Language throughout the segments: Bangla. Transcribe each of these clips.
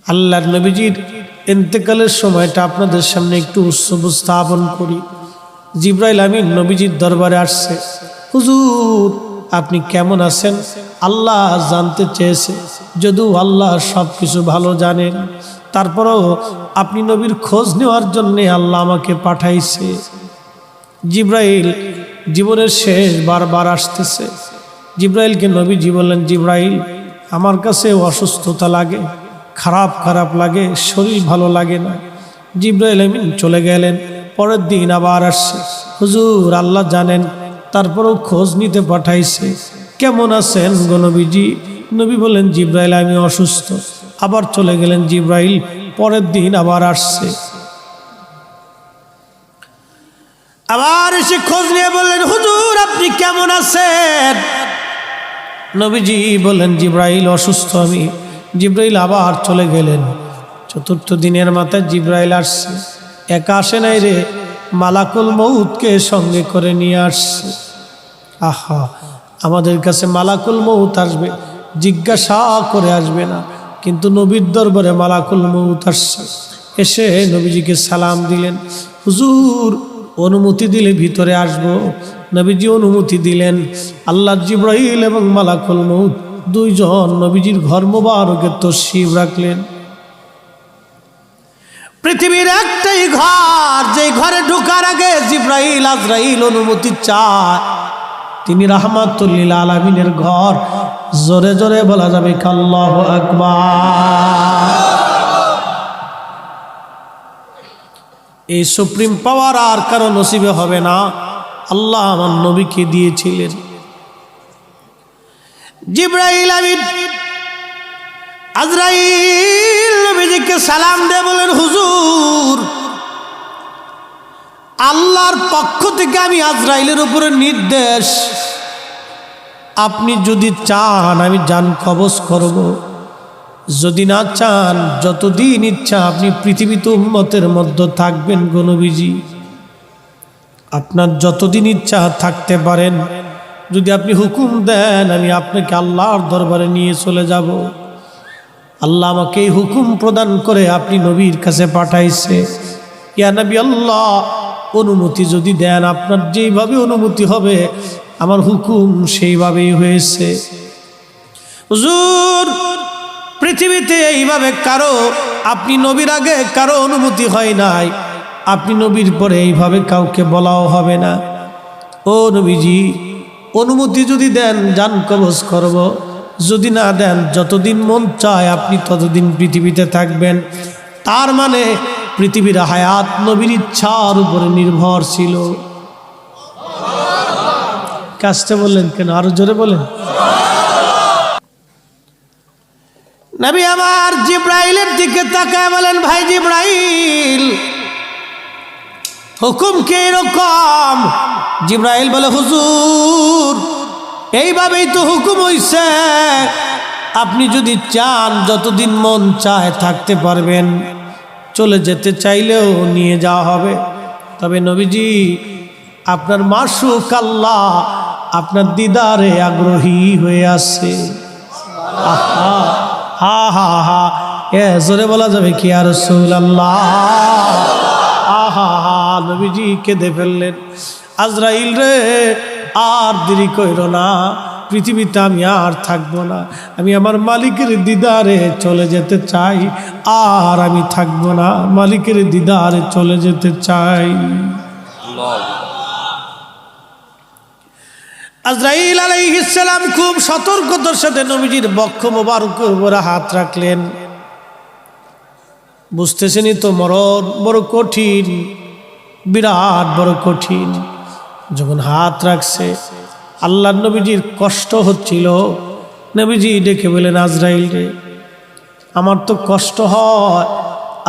আল্লাহর নবীজির ইন্তেকালের সময়টা আপনাদের সামনে একটু উপস্থাপন করি। জিবরাইল আমিন নবীজির দরবারে আসছে, হুজুর আপনি কেমন আছেন? আল্লাহ জানতে চেয়েছে, যদিও আল্লাহ সব কিছু ভালো জানেন, তারপরেও আপনি নবীর খোঁজ নেওয়ার জন্যে আল্লাহ আমাকে পাঠাইছে। জিবরাইল জীবনের শেষ বারবার আসতেছে। জিবরাইলকে নবীজি বললেন, জিবরাইল আমার কাছে অসুস্থতা লাগে, খারাপ খারাপ লাগে, শরীর ভালো লাগে না। জিবরাইল আমিন চলে গেলেন। পরের দিন আবার আসছে, হুজুর আল্লাহ জানেন, তারপরেও খোঁজ নিতে পাঠাইছে, কেমন আছেন গো নবীজি? নবী বললেন, জিবরাইল আমি অসুস্থ। আবার চলে গেলেন জিবরাইল। পরের দিন আবার আসছে, আবার এসে খোঁজ নিয়ে বললেন, হুজুর আপনি কেমন আছেন? নবীজি বললেন, জিবরাইল অসুস্থ আমি। জিবরাইল আবার চলে গেলেন। চতুর্থ দিনের মাথায় জিবরাইল আসছে। একা আসে নাই রে, মালাকুল মউতকে সঙ্গে করে নিয়ে আসছে। আহা, আমাদের কাছে মালাকুল মউত আসবে, জিজ্ঞাসা করে আসবে না, কিন্তু নবীর দরবারে মালাকুল মউত আসছে। এসে নবীজিকে সালাম দিলেন, হুজুর অনুমতি দিলে ভিতরে আসব। নবীজি অনুমতি দিলেন। আল্লাহ জিবরাইল এবং মালাকুল মউত দুইজন নবীজির ঘর মোবারকে তশরিফ রাখলেন। পৃথিবীর একটাই ঘর, যে ঘরে ঢোকার আগে জিবরাইল আজরাইল অনুমতি চায়, তিনি রাহমাতুল লিল আলামিনের ঘর। জোরে জোরে বলা যাবে আল্লাহু আকবার। এই সুপ্রিম পাওয়ার আর কারো নসিবে হবে না, আল্লাহ আমার নবীকে দিয়েছিলেন। জিবরাইল আমিন আজরাইল নবীজিকে সালাম দিয়ে বলেন, হুজুর আল্লাহর পক্ষ থেকে আমি আজরাইলের উপরে নির্দেশ, আপনি যদি চান আমি জান কবজ করব, যদি না চান যতদিন ইচ্ছা আপনি পৃথিবীতে উম্মতের মধ্যে থাকবেন গো নবীজি। আপনার যতদিন ইচ্ছা থাকতে পারেন, যদি আপনি হুকুম দেন আমি আপনাকে আল্লাহর দরবারে নিয়ে চলে যাব। আল্লাহ আমাকে এই হুকুম প্রদান করে আপনি নবীর কাছে পাঠাইছে। ইয়া নবী আল্লাহ, অনুমতি যদি দেন, আপনার যেইভাবে অনুমতি হবে আমার হুকুম সেইভাবেই হয়েছে। হুজুর পৃথিবীতে এইভাবে কারো, আপনি নবীর আগে কারো অনুমতি হয় নাই, আপনি নবীর পরে এইভাবে কাউকে বলাও হবে না। ও নবীজি অনুমতি যদি দেন জান কবজ করব, যদি না দেন যতদিন মন চায় আপনি ততদিন পৃথিবীতে থাকবেন। তার মানে পৃথিবীর হায়াত নবীর ইচ্ছার উপরে নির্ভরশীল। কাজটা বললেন কেন? আরো জোরে বলেন। নবী আমার জিবরাইলের দিকে তাকায় বলেন, ভাই জিবরাইল হুকুম কে এরকম? জিবরাইল বলে, হুজুর এইভাবেই তো হুকুম হইছে, আপনি যদি চান যতদিন মন চায় থাকতে পারবেন, চলে যেতে চাইলেও নিয়ে যাওয়া হবে। তবে নবীজি আপনার মাশউক আল্লাহ আপনার দিদারে আগ্রহী হয়ে আছে। আহা হা হা হা, এ জোরে বলা যাবে কি আর রাসূলুল্লাহ? আহা হা, নবীজি কেঁদে ফেললেন। আজরাইল রে আর দেরি কইরো না, পৃথিবীতে আমি আর থাকবো না, আমি আমার মালিকের দিদারে চলে যেতে চাই, আর আমি থাকবো না, মালিকের দিদারে চলে যেতে চাই। আজরাইল আলাইহিস সালাম খুব সতর্কতার সাথে নবীজির বক্ষ মোবারকের উপরে হাত রাখলেন। বুঝতেছেনই তো মরণ বড় কঠিন, বিরাট বড় কঠিন। যখন হাত রাখছে আল্লাহ নবীজির কষ্ট হচ্ছিল। নবীজি ডেকে বলেন, আজরাইল রে আমার তো কষ্ট হয়।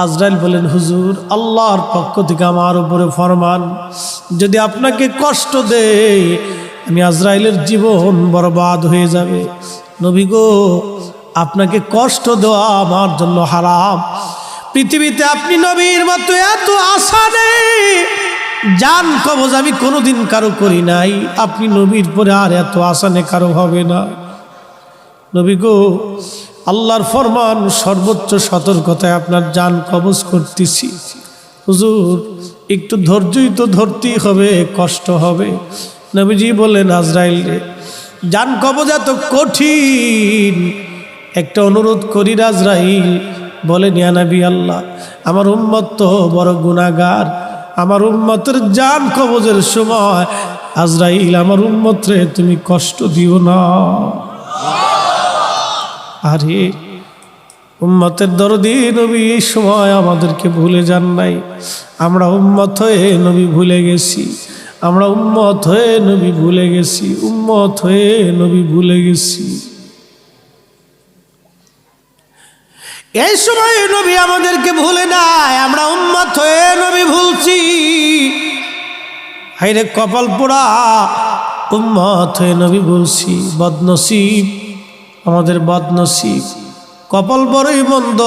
আজরাইল বলেন, হুজুর আল্লাহর পক্ষ থেকে আমার উপরে ফরমান, যদি আপনাকে কষ্ট দেয় আমি আজরাইলের জীবন বরবাদ হয়ে যাবে। নবী গো আপনাকে কষ্ট দেওয়া আমার জন্য হারাম। পৃথিবীতে আপনি নবীর মতো এত আশা নেই, জান কবজ আমি কোনোদিন কারো করি নাই, আপনি নবীর পরে আর এত আশা নেই কারো হবে না। নবী গো আল্লাহর ফরমান, সর্বোচ্চ সতর্কতায় আপনার জান কবজ করতেছি। হুজুর একটু ধৈর্যই তো ধরতেই হবে, কষ্ট হবে। নবীজি বললেন, আজরাইল রে, জান কবজ এত কঠিন, একটা অনুরোধ করি আজরাইল। বলেন, ইয়া নবী আল্লাহ, আমার উম্মত তো বড় গুনাহগার, আমার উম্মতের জান কবজের সময় আজরাইল আমার উম্মত রে তুমি কষ্ট দিও না। আরে উম্মতের দরদি নবী এই সময় আমাদেরকে ভুলে যান নাই। আমরা উম্মত হয়ে নবী ভুলে গেছি, আমরা উম্মত হয়ে নবী ভুলে গেছি, উম্মত হয়ে নবী ভুলে গেছি। এই সময় নবী আমাদেরকে ভুলে নাই, আমরা উম্মত হয়ে নবী ভুলছি। হায়রে কপাল পোড়া, উম্মত হয়ে নবী ভুলছি। বদনসিব, আমাদের বদনসিব, কপাল বড়ই মন্দ।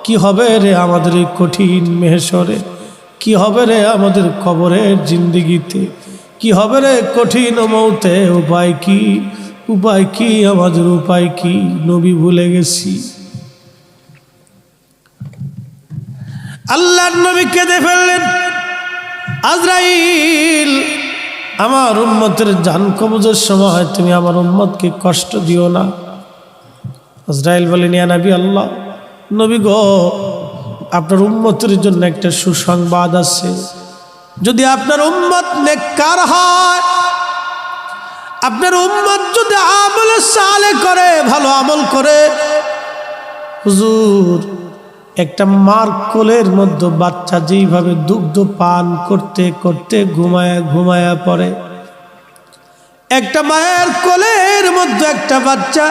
কি হবে রে আমাদের এই কঠিন মেহশরে, কি হবে রে আমাদের কবরের জিন্দেগিতে, কি হবে রে কঠিন মৌতে। উপায় কি, উপায় কি, আমাদের উপায় কি? নবী ভুলে গেছি। আল্লাহর নবী কেঁদে ফেললেন, আজরাইল আমার উম্মতের জান কবজের সময় তুমি আমার উম্মতকে কষ্ট দিও না। আজরাইল বলেন, ইয়া নবী আল্লাহ, নবী গো, আপনার উম্মতের জন্য একটা সুসংবাদ আছে। যদি আপনার উম্মত নেককার হয়, আপনার উম্মত যদি আমলে সালে করে, ভালো আমল করে, হুজুর একটা মার কোলের মধ্যে বাচ্চা যেইভাবে দুগ্ধ পান করতে করতে ঘুমায়া ঘুমায়া পড়ে, একটা মায়ের কোলের মধ্যে একটা বাচ্চা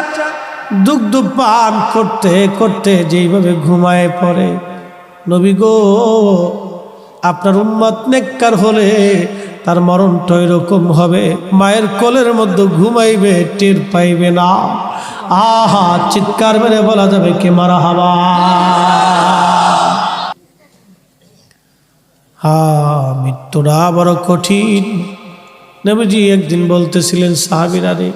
দুগ্ধ পান করতে করতে যেইভাবে ঘুমায় পড়ে, নবী গো, আপনার উম্মত নেককার হলে তার মরণটা এরকম হবে, মায়ের কোলের মধ্যে ঘুমাইবে, টের পাইবে না। আহা, চিৎকার মেরে বলা যাবে কে মারহাবা। মৃত্যুটা বড় কঠিন। নবীজি একদিন বলতেছিলেন, সাহাবীরা রে,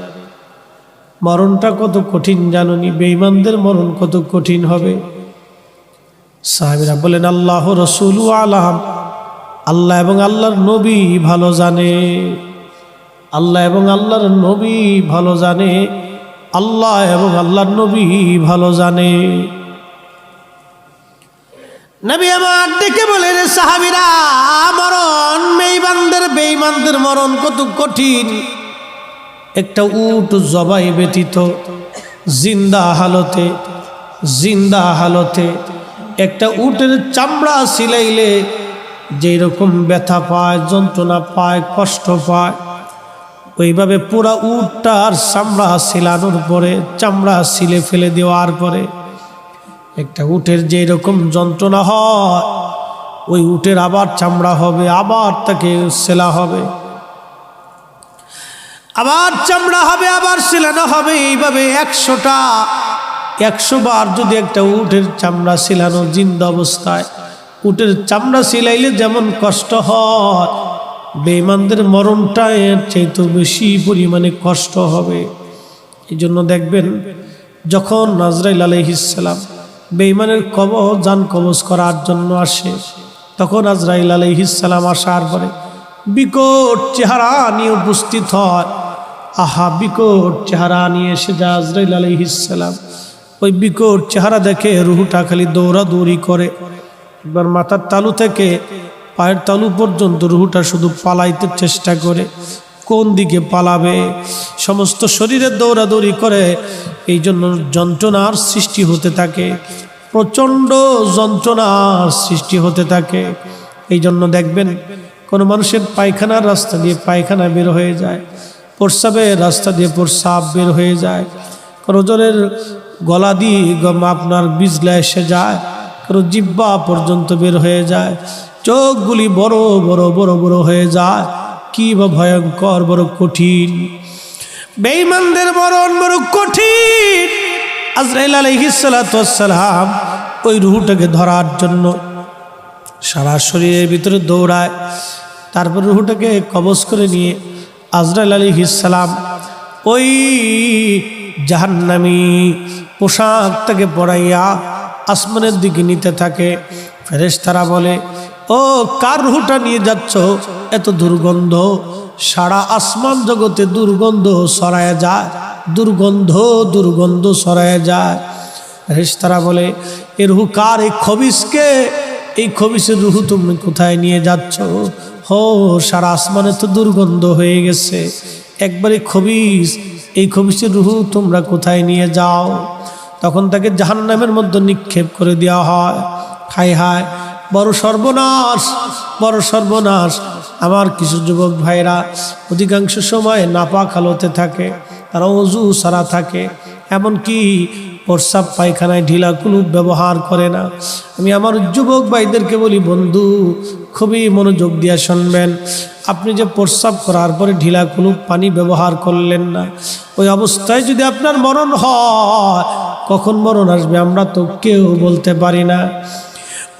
মরণটা কত কঠিন জানুনি, বেঈমানদের মরণ কত কঠিন হবে। সাহাবীরা বলেন, আল্লাহ রাসূল আলাম, আল্লাহ এবং আল্লাহর নবী ভালো জানে, আল্লাহ এবং আল্লাহর নবী ভালো জানে, আল্লাহ এবং আল্লাহর নবী ভালো জানে। নবী আমার ডেকে বলে, রে সাহাবীরা, মরণ বেঈমানদের মরণ কত কঠিন। একটা উট জবাই ব্যতীত জিন্দা হালতে একটা উটের চামড়া সিলাইলে যেই রকম ব্যথা পায়, যন্ত্রণা পায়, কষ্ট পায়, ওইভাবে পুরা উটটার চামড়া সিলানোর পরে, চামড়া সিলে ফেলে দেওয়ার পরে একটা উটের যেই রকম যন্ত্রণা হয়, ওই উটের আবার চামড়া হবে, আবার তাকে সেলা হবে, আবার চামড়া হবে, আবার সেলানো হবে। এইভাবে 100 বার যদি একটা উটের চামড়া সিলানো জিন্দা অবস্থায়, উটের চামড়া সিলাইলে যেমন কষ্ট হয়, বেঈমানদের মরণটা এর চাইতে বেশি পরিমাণে কষ্ট হবে। এই জন্য দেখবেন, যখন আজরাইল আলাইহিস সালাম বেঈমানের জান কবজ করার জন্য আসে, তখন আজরাইল আলাইহিস সালাম আসার পরে বিকট চেহারা নিয়ে উপস্থিত হয়। আহা, বিকট চেহারা নিয়ে এসে যায় আজরাইল আলাইহিস সালাম। ওই বিকট চেহারা দেখে রুহুটা খালি দৌড়াদৌড়ি করে। একবার মাথার তালু থেকে পায়ের তালু পর্যন্ত রুহুটা শুধু পালাইতে চেষ্টা করে, কোন দিকে পালাবে, সমস্ত শরীরে দৌড়াদৌড়ি করে। এই জন্য যন্ত্রণার সৃষ্টি হতে থাকে, প্রচণ্ড যন্ত্রণার সৃষ্টি হতে থাকে। এই জন্য দেখবেন, কোনো মানুষের পায়খানার রাস্তা দিয়ে পায়খানা বের হয়ে যায়, প্রস্রাবের রাস্তা দিয়ে প্রস্রাব বের হয়ে যায়, কারো জনের গলা দিয়ে আপনার বিজলা এসে যায়, কারো জিহ্বা পর্যন্ত বের হয়ে যায়, চোখগুলি বড় বড় বড় বড় হয়ে যায়। কি বা ভয়ঙ্কর, বড় কঠিন বেঈমানদের মরণ, বড় কঠিন। আজরাইল আলাইহিস সালাতু ওয়াস সালাম ওই রুহটাকে ধরার জন্য সারা শরীরের ভিতরে দৌড়ায়, তারপর রুহটাকে কবজ করে নিয়ে আজরাইল আলাইহিস সালাম ওই জাহান্নামী পোশাক তাকে পরাইয়া আসমানের দিকে নিতে থাকে। ফেরেশতারা বলে, ও কার রূহটা নিয়ে যাচ্ছ? এত দুর্গন্ধ, সারা আসমান জগতে দুর্গন্ধ ছড়ায় যায়, দুর্গন্ধ ছড়ায় যায়। ফেরেশতারা বলে, এ রূহ কার? এই খবিসকে, এই খবিসের রূহ তুমি কোথায় নিয়ে যাচ্ছ? হো, সারা আসমানে তো দুর্গন্ধ হয়ে গেছে, একবারে খবিস, এই খবিসের রূহ তোমরা কোথায় নিয়ে যাও? তখন তাকে জাহান্নামের মধ্যে নিক্ষেপ করে দেওয়া হয়। হায় হায়, বড় সর্বনাশ, বড় সর্বনাশ। আমার কিছু যুবক ভাইরা অধিকাংশ সময় নাপাক হালতে থাকে, তারা অজু সারা থাকে, এমনকি প্রস্রাব পায়খানায় ঢিলা কুলুপ ব্যবহার করে না। আমি আমার যুবক ভাইদেরকে বলি, বন্ধু খুবই মনোযোগ দিয়ে শুনবেন, আপনি যে প্রস্রাব করার পরে ঢিলা কুলুপ পানি ব্যবহার করলেন না, ওই অবস্থায় যদি আপনার মরণ হয়, কখন মরণ আসবে আমরা তো কেউ বলতে পারি না।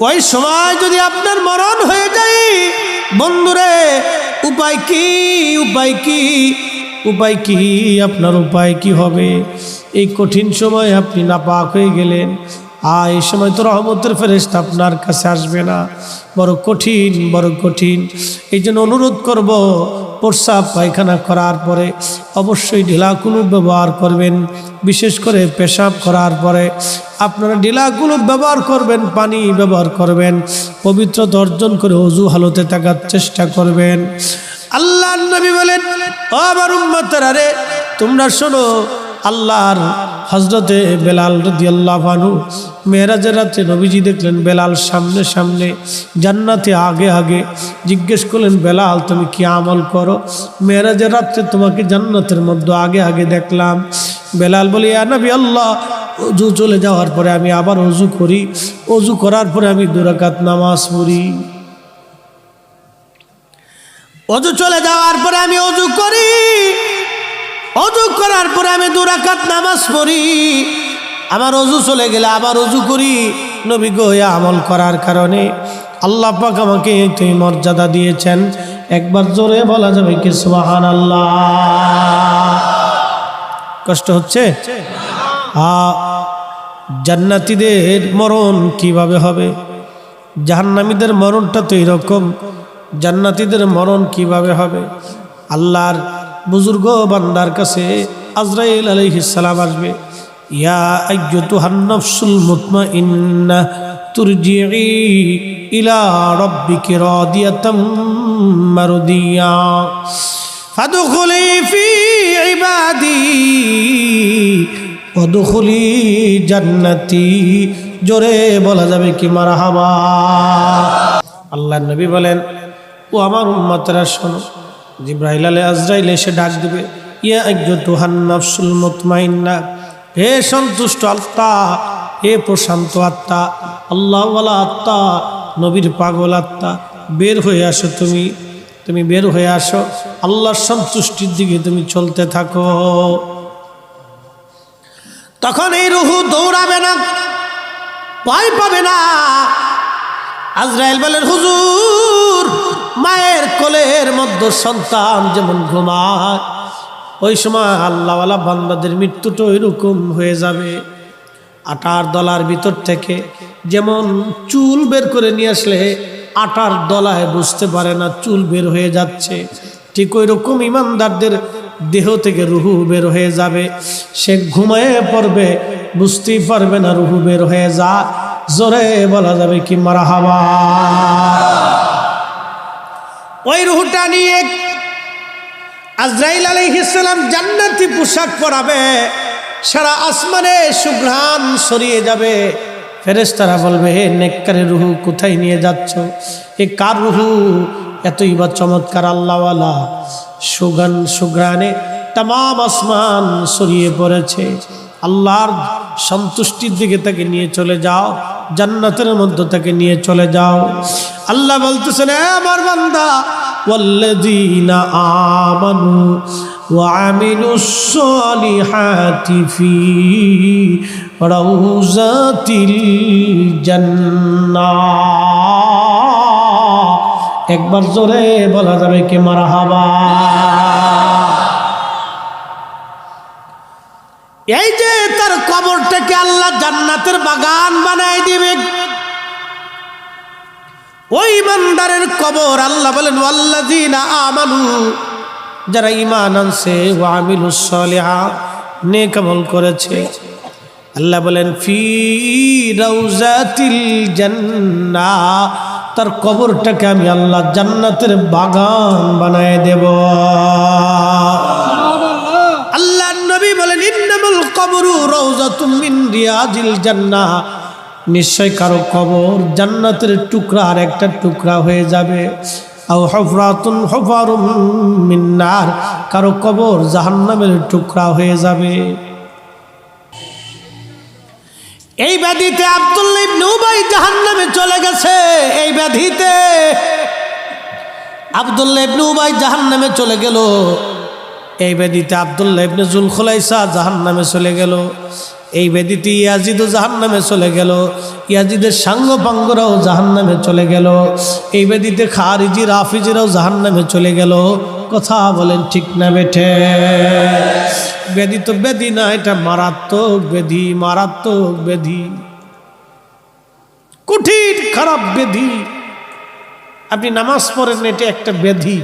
ওই সময় যদি আপনার মরণ হয়ে যায়, বন্ধুরে উপায় কি? উপায় কি? উপায় কি? আপনার উপায় কি হবে? এই কঠিন সময় আপনি নাপাক হয়ে গেলেন, আর এই সময় তো রহমতের ফেরেশতা আপনার কাছে আসবে না। বড় কঠিন, বড় কঠিন। এই জন্য অনুরোধ করব, প্রস্রাব পায়খানা করার পরে অবশ্যই ঢিলা কুলুপ ব্যবহার করবেন। বিশেষ করে পেশাব করার পরে আপনারা ঢিলা কুলুপ ব্যবহার করবেন, পানি ব্যবহার করবেন, পবিত্রতা অর্জন করে ওযু হালতে থাকার চেষ্টা করবেন। আল্লাহর নবী বলেন, ও আমার উম্মতেরা রে, তোমরা শোনো, আল্লাহর হযরতে বেলাল রাদিয়াল্লাহু আনহু মেরাজের রাতে নবীজি দেখলেন বেলাল সামনে সামনে জান্নাতে আগে আগে। জিজ্ঞেস করলেন, বেলাল তুমি কি আমল করো? মেরাজের রাতে তোমাকে জান্নাতের মধ্যে আগে আগে দেখলাম। বেলাল বলে, ইয়া নবী আল্লাহ, ওযু চলে যাওয়ার পরে আমি আবার ওযু করি, ওযু করার পরে আমি 2 রাকাত নামাজ পড়ি। ওযু চলে যাওয়ার পরে আমি ওযু করি, ওযু করার পরে আমি 2 রাকাত নামাজ পড়ি, আমার ওযু চলে গেলে আবার ওযু করি। নবী গো, এই আমল করার কারণে আল্লাহ পাক আমাকে এই মর্যাদা দিয়েছেন। একবার জোরে বলা যাবে কি সুবহানাল্লাহ? কষ্ট হচ্ছে? জান্নাতীদের মরণ কিভাবে হবে? জাহান্নামীদের মরণটা তো এরকম, জান্নাতীদের মরণ কিভাবে হবে? আল্লাহর বুজুর্গ বান্দার কাছে আজরাইল আলাইহিস সালাম আসবে, ইয়া আইয়্যুতুহান নাফসুল মুতমাইন্নাহ তুরজিই ইলা রাব্বিকি রাদিয়াতাম মারদিয়া ফাদখুলি ফি ইবাদি ওয়াদখুলি জান্নাতি। জোরে বলা যাবে কি মারহাবা? আল্লাহর নবী বলেন, ও আমার উম্মতরা শোনো, জিবরাইল আজরাইল এসে ডাক দিবে, ইয়া আইয়্যুতুহান নাফসুল মুতমাইন্নাহ, হে সন্তুষ্ট আত্মা, হে প্রশান্ত আত্মা, আল্লাহওয়ালা আত্মা, নবীর পাগল আত্মা, বের হয়ে আসো। তুমি বের হয়ে আসো, আল্লাহর সন্তুষ্টির দিকে তুমি চলতে থাকো। তখন এই রূহ দৌড়াবে না, ভয় পাবে না। আজরাইল বলেন, হুজুর, মায়ের কোলের মধ্যে সন্তান যেমন ঘুমায়, ওই সময় আল্লাহওয়ালা বান্দাদের মৃত্যুটা এরকম হয়ে যাবে। আটার দলার ভিতর থেকে যেমন চুল বের করে নিয়ে আসলে আটার দলায় বুঝতে পারে না চুল বের হয়ে যাচ্ছে, ঠিক ওই রকম ইমানদারদের দেহ থেকে রুহু বের হয়ে যাবে। সে ঘুমায়ে পড়বে, বুঝতেই পারবে না রুহু বের হয়ে যা। জোরে বলা যাবে কি মারহাবা? ওই রুহুটা নিয়ে আজরাইল আলাইহিস সালাম জান্নাতি পোশাক পরাবে, সারা আসমানে সুঘ্রাণ ছড়িয়ে যাবে। ফেরেশতারা বলবে, হে নেককারের রুহু, কোথায় নিয়ে যাচ্ছ? এ কার রুহু? এতই বা চমৎকার আল্লাহওয়ালা সুঘ্রাণে তাম আসমান ছড়িয়ে পড়েছে। আল্লাহর সন্তুষ্টির দিকে তাকে নিয়ে চলে যাও, জান্নাতের মধ্যে তাকে নিয়ে চলে যাও। আল্লাহ বলতেছেন, আমার বান্দা, ওয়াল্লাযীনা আমানু ওয়া আমিলুস সালিহাতি ফি রাউযাতিল জান্নাহ। একবার জোরে বলা যাবে কি মারহাবা? এই যে তার কবরটাকে আল্লাহ জান্নাতের বাগান বানায় দিবে। ওই ইমানদারের কবর আল্লাহ বলেন ওয়াল্লাযীনা আমানু, যারা ঈমান আনছে, ওয়া আমিলুস সালিহাত, নেক আমল করেছে, আল্লাহ বলেন ফি রাউজাতিল জান্নাহ, তার কবরটাকে আমি আল্লাহ জান্নাতের বাগান বানায় দেব। আল্লাহ নবী বলেন ইন্নামাল কবরু রাউজাতুম মিন রিয়াজিল জান্নাহ, নিশ্চয় কারো কবর জান্নাতের টুকরা আর একটা টুকরা হয়ে যাবে। আও হুফরাতুন হুফারুম মিন নার, কারো কবর জাহান্নামের টুকরা হয়ে যাবে। এই ব্যাধিতে আব্দুল্লাহ ইবনে উবাই জাহান্নামে চলে গেছে। এই ব্যাধিতে আব্দুল্লাহ ইবনে উবাই জাহান্নামে চলে গেল। এই ব্যাধিতে আব্দুল্লাহ ইবনে যুলখুলাইসা জাহান্নামে চলে গেল। এই ব্যাধিতে ইয়াজিদও জাহান্নামে চলে গেল। ইয়াজিদের সাঙ্গ পাঙ্গরাও জাহান্নামে চলে গেল। এই ব্যাধিতে খারিজি রাফিজিরাও জাহান্নামে চলে গেল। কথা বলেন ঠিক না বেঠে? ব্যাধি তো ব্যাধি না, এটা মারাত্মক ব্যাধি, মারাত্মক ব্যাধি, কঠিন খারাপ ব্যাধি। আপনি নামাজ পড়েন, এটা একটা ব্যাধি।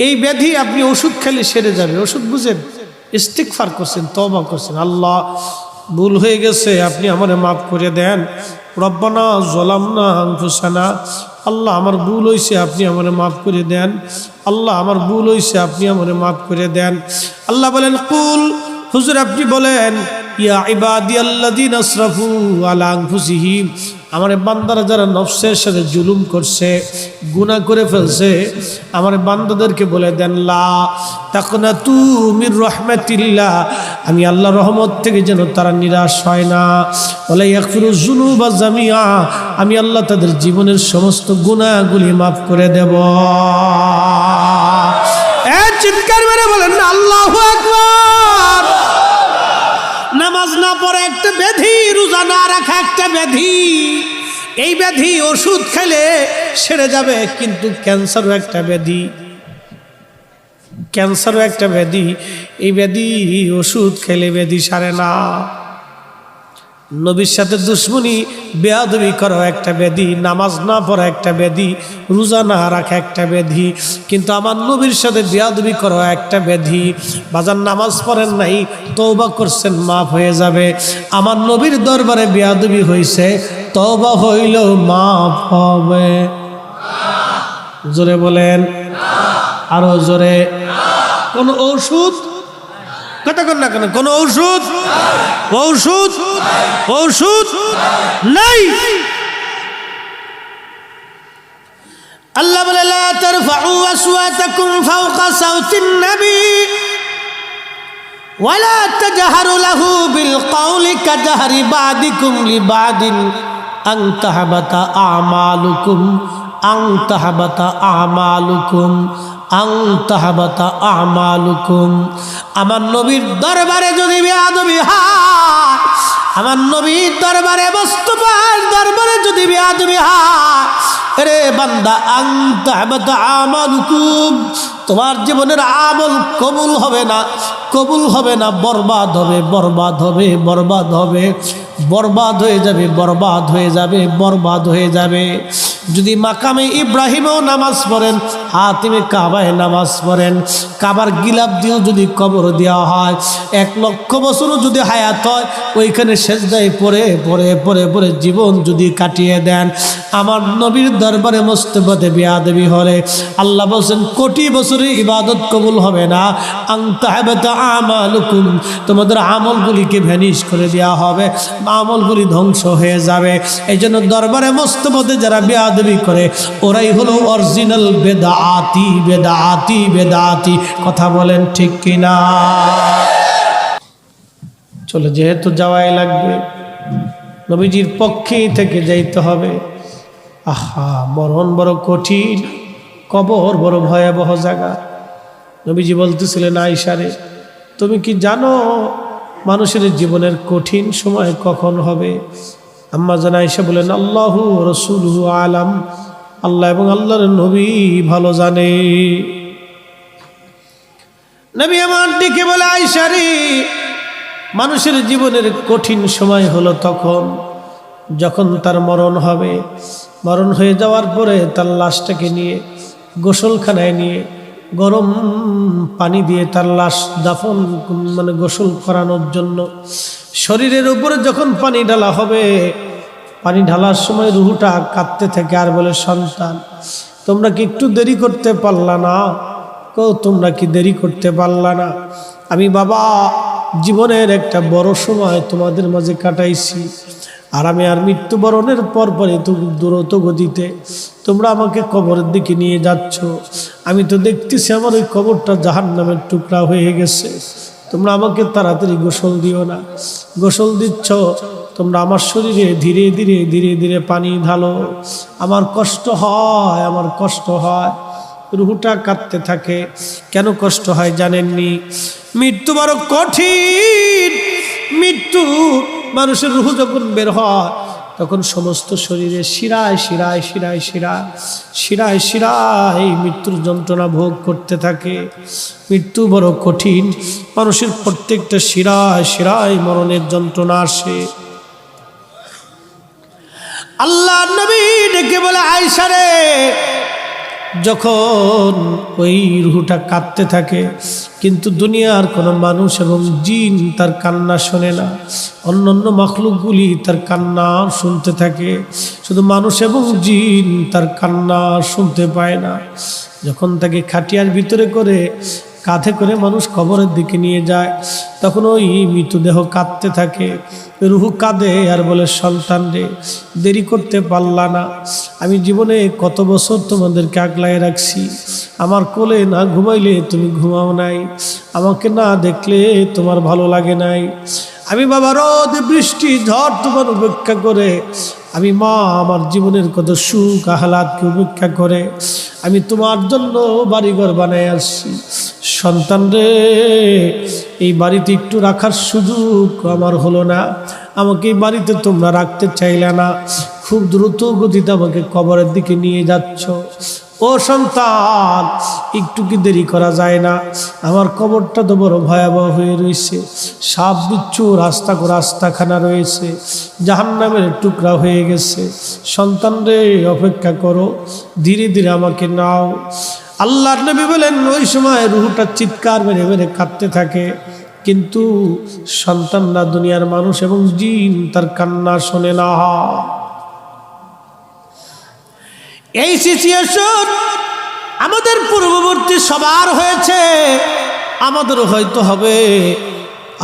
এই ব্যাধি আপনি ওষুধ খেলে সেরে যাবে। ওষুধ বুঝেন, ইস্তিগফার করছেন, তওবা করছেন, আল্লাহ ভুল হয়ে গেছে, আপনি আমারে মাফ করে দেন। রব্বানা যালামনা আনফুসানা, আল্লাহ আমার ভুল হয়েছে, আপনি আমারে মাফ করে দেন। আল্লাহ আমার ভুল হয়েছে, আপনি আমারে মাফ করে দেন। আল্লাহ বলেন কুল, হুজুর আপনি বলেন ইয়া ইবাদিয়াল্লাযীনা আসরাফু আলা আনফুসিহিম, আমার বান্দারা যারা নফসের সাথে জুলুম করছে, গুনাহ করে ফেলছে, আমার বান্দাদেরকে বলে দেন লা তাকনাতু মির রাহমাতিল্লাহ, আমি আল্লাহর রহমত থেকে যেন তারা নিরাশ হয় না। ওয়ালা ইয়াগফিরুয যুনুবা জামিআ, আমি আল্লাহ তাদের জীবনের সমস্ত গুনাহগুলি মাফ করে দেব। চিৎকার মেরে বলেন না আল্লাহু আকবার। নামাজ না পড়ে একটা ব্যাধি, রোজা না রাখা একটা ব্যাধি। এই ব্যাধি ওষুধ খেলে সেরে যাবে, কিন্তু ক্যান্সারও একটা ব্যাধি, ক্যান্সারও একটা ব্যাধি। এই ব্যাধি ওষুধ খেলে ব্যাধি সারে না। নবীর সাথে দুশ্মনী বেয়াদবি করা একটা ব্যাধি, নামাজ না পড়া একটা ব্যাধি, রোজা না রাখা একটা ব্যাধি, কিন্তু আমার নবীর সাথে বেয়াদবি করা একটা ব্যাধি। বাজার নামাজ পড়েন নাই, তওবা করছেন, মাফ হয়ে যাবে। আমার নবীর দরবারে বেয়াদবি হয়েছে, তওবা হইলেও মাফ হবে। জোরে বলেন, আরো জোরে। কোন ঔষধ কথা কন না কেন, কোন ঔষধ ঔষধ ঔষধ নাই। আল্লাহ বলে লা তারফাউ আসওয়াতাকুম ফাওকা সাওতিন নবী ওয়ালা তাজহারু লাহু বিল কওলি কাজহরি বাদিকুম লিবাদিন আন তাহবাতা আমালুকুম আন তাহবাতা আমালুকুম আন তাহবাতা আমালুকুম। আমার নবীর দরবারে যদি বেয়াদবি হয়, আমার নবীর দরবারে মুস্তাফার দরবারে যদি বেয়াদবি হয়, রে বান্দা আন তাহবাতা আমালুকুম, তোমার জীবনের আমল কবুল হবে না, কবুল হবে না, বরবাদ হবে, বরবাদ হবে, বরবাদ হবে, বরবাদ হয়ে যাবে, বরবাদ হয়ে যাবে, বরবাদ হয়ে যাবে। যদি মাকামে ইব্রাহিমেও নামাজ পড়েন, হাতিমে কাবায় নামাজ পড়েন, কাবার গিলাপ দিয়েও যদি কবর দেওয়া হয়, 1,00,000 বছরও যদি হায়াত হয়, ওইখানে সেজদায় পড়ে পড়ে পড়ে পড়ে জীবন যদি কাটিয়ে দেন, আমার নবীর দরবারে মুস্তাফাতে বেয়াদবি হলে আল্লাহ বলছেন কোটি বছরের ইবাদত কবুল হবে না। আন তাহবাতা আমালুকুম, তোমাদের আমলগুলিকে ভ্যানিশ করে দেওয়া হবে, আমলগুলি ধ্বংস হয়ে যাবে। এই জন্য দরবারে মুস্তাফাতে যারা বেয়াদবি করে, ওরাই হলো অরিজিনাল বেদাতি, বেদাতি, বেদাতি। কথা বলেন ঠিক কিনা? চলে যেহেতু যাওয়াই লাগবে, নবীজির পক্ষেই থেকে যাইতে হবে। আহা, মরণ বড় কঠিন, কবর বড় ভয়াবহ জায়গা। নবীজি বলতেছিলেন আয়েশারে, তুমি কি জানো মানুষের জীবনের কঠিন সময় কখন হবে? আম্মা জান আয়েশা বলেন আল্লাহু রাসূলুহু আলাম, আল্লাহ এবং আল্লাহর নবী ভালো জানে। নবী আমার ডেকে বলে আয়েশা রে, মানুষের জীবনের কঠিন সময় হলো তখন যখন তার মরণ হবে। মরণ হয়ে যাওয়ার পরে তার লাশটাকে নিয়ে গোসলখানায় নিয়ে গরম পানি দিয়ে তার লাশ দাফন গোসল করানোর জন্য শরীরের উপরে যখন পানি ঢালা হবে, পানি ঢালার সময় রুহুটা কাঁদতে থাকে আর বলে, সন্তান তোমরা কি একটু দেরি করতে পারলা না? তোমরা কি দেরি করতে পারলা না? আমি বাবা জীবনের একটা বড় সময় তোমাদের মাঝে কাটাইছি, আর আমি আর মৃত্যুবরণের পরপরই তো দ্রুত গতিতে তোমরা আমাকে কবরের দিকে নিয়ে যাচ্ছ। আমি তো দেখতেছি আমার ওই কবরটা জাহান্নামের টুকরা হয়ে গেছে। তোমরা আমাকে তাড়াতাড়ি গোসল দিও না। গোসল দিচ্ছ তোমরা আমার শরীরে ধীরে ধীরে ধীরে ধীরে পানি ঢালো। আমার কষ্ট হয়, আমার কষ্ট হয়। রুহুটা কাঁদতে থাকে। কেন কষ্ট হয় জানেননি? মৃত্যু বড় কঠিন। মৃত্যু মানুষের রুহু যখন বের হয় তখন সমস্ত শরীরে শিরায় শিরায় শিরায় শিরায় শিরায় শিরায় মৃত্যুর যন্ত্রণা ভোগ করতে থাকে। মৃত্যু বড় কঠিন। মানুষের প্রত্যেকটা শিরায় শিরায় মরণের যন্ত্রণা আসে। আল্লাহ নবী ডেকে বলে, আয়েশা রে, যখন ওই রুহুটা কাঁদতে থাকে কিন্তু দুনিয়ার কোনো মানুষ এবং জিন তার কান্না শোনে না, অন্যান্য মাখলুকগুলি তার কান্না শুনতে থাকে, শুধু মানুষ এবং জিন তার কান্না শুনতে পায় না। যখন তাকে খাটিয়ার ভিতরে করে কাঁধে করে মানুষ কবরের দিকে নিয়ে যায় তখন ওই মৃতদেহ কাঁদতে থাকে। রুহু কাঁদে আর বলে, সন্তান রে, দেরি করতে পারলা না। আমি জীবনে কত বছর তোমাদেরকে আগলায় রাখছি। আমার কোলে না ঘুমাইলে তুমি ঘুমাও নাই, আমাকে না দেখলে তোমার ভালো লাগে নাই। আমি বাবা রোদ বৃষ্টি ঝড় তোমার উপেক্ষা করে, আমি মা আমার জীবনের কত সুখ আহ্লাদকে উপেক্ষা করে আমি তোমার জন্য বাড়িঘর বানায় আসছি। সন্তান রে, এই বাড়িতে একটু রাখার সুযোগ আমার হলো না। আমাকে এই বাড়িতে তোমরা রাখতে চাইলে না, খুব দ্রুত গতিতে আমাকে কবরের দিকে নিয়ে যাচ্ছ। ও সন্তান, একটু কি দেরি করা যায় না? আমার কবরটা তো বড় ভয়াবহ হয়ে রয়েছে। সাপ বিচ্ছু রাস্তাখানা রয়েছে, জাহান্নামের টুকরা হয়ে গেছে। সন্তান রে, অপেক্ষা করো, ধীরে ধীরে আমাকে নাও। আল্লাহর নবী বলেন, ওই সময় রুহুটা চিৎকার মেরে মেরে কাঁদতে থাকে, কিন্তু সন্তানরা দুনিয়ার মানুষ এবং জিন তার কান্না শোনে না। এই সিচুয়েশন আমাদের পূর্ববর্তী সবার হয়েছে, আমাদেরও হয়তো হবে।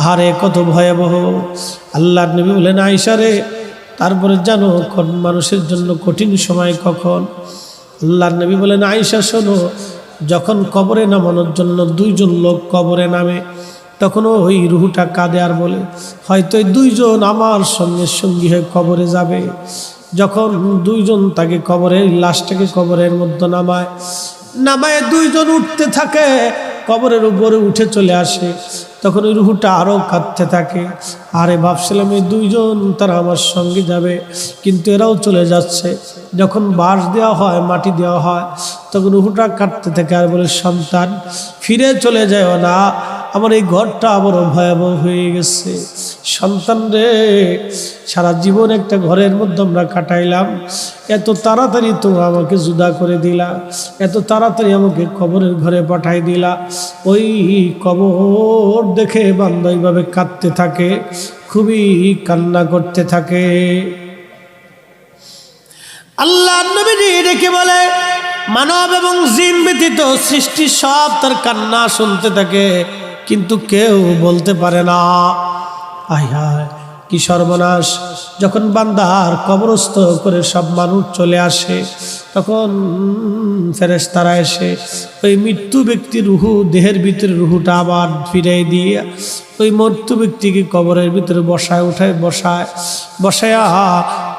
আরে কত ভয়াবহ! আল্লাহর নবী বলেন, আয়েশা রে, তারপরে জানো মানুষের জন্য কঠিন সময় কখন? আল্লাহর নবী বলেন, আয়েশা শোনো, যখন কবরে নামানোর জন্য দুইজন লোক কবরে নামে তখন ওই রুহুটা কাঁদে আর বলে, হয়তো এই দুইজন আমার সঙ্গী হয়ে কবরে যাবে। যখন দুইজন তাকে কবরের লাশটাকে কবরের মধ্যে নামায় দুইজন উঠতে থাকে, কবরের উপরে উঠে চলে আসে, তখন ওই রুহুটা আরও কাঁদতে থাকে। আরে ভাবছিলাম এই দুইজন তারা আমার সঙ্গে যাবে, কিন্তু এরাও চলে যাচ্ছে। যখন বাঁশ দেওয়া হয়, মাটি দেওয়া হয়, তখন রুহুটা কাঁদতে থাকে আর বলে, সন্তান ফিরে চলে যায় না, আমার এই ঘরটা বড় ভয়াবহ হয়ে গেছে। সন্তান রে, সারা জীবন একটা ঘরের মধ্যে আমরা কাটাইলাম, এত তাড়াতাড়ি তোমরা আমাকে জুদা করে দিলা, এত তাড়াতাড়ি আমাকে কবরের ঘরে পাঠাই দিলা। ওই কবর দেখে বান্দা এইভাবে কাঁদতে থাকে, খুবই কান্না করতে থাকে। আল্লাহ নবীজি ডেকে বলে, মানব এবং জিন ব্যতীত সৃষ্টি সব তার কান্না শুনতে থাকে, কিন্তু কেউ বলতে পারে না। আয় হায়, কি সর্বনাশ! যখন বান্দার কবরস্থ করে সব মানুষ চলে আসে, তখন ফেরেশতারা এসে ওই মৃত্যু ব্যক্তির রুহু, দেহের ভিতরে রুহুটা আবার ফিরিয়ে দিয়ে ওই মৃত্যু ব্যক্তিকে কবরের ভিতরে বসায়া